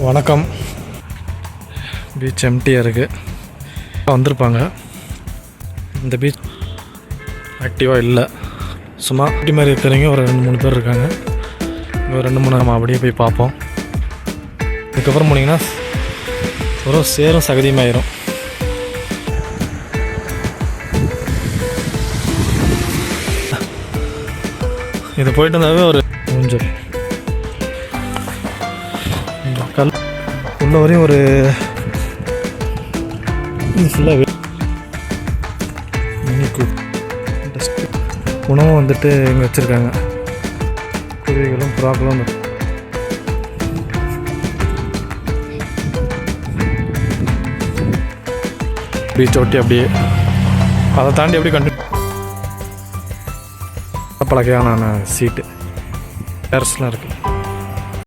வணக்கம். பீச் எம்டியாக இருக்குது. வந்திருப்பாங்க. இந்த பீச் ஆக்டிவாக இல்லை. சும்மா இப்படி மாதிரி இருக்கிறவங்க ஒரு 2-3 பேர் இருக்காங்க. ஒரு 2-3 நம்ம அப்படியே போய் பார்ப்போம். அதுக்கப்புறம் போனீங்கன்னா ஒரு சேரும் சகதியுமாயிரும். இது போயிட்டு வந்தாவே ஒரு ஊஞ்சல் கல் உள்ள வரையும் ஒரு ஃபுல்லாக டஸ்ட்டு. உணவும் வந்துட்டு இங்கே வச்சுருக்காங்க. குருவிகளும் புறாக்களும் பீச் ஒட்டி அப்படியே அதை தாண்டி அப்படியே பழகையான சீட்டு சேர்ஸ்லாம் இருக்குது.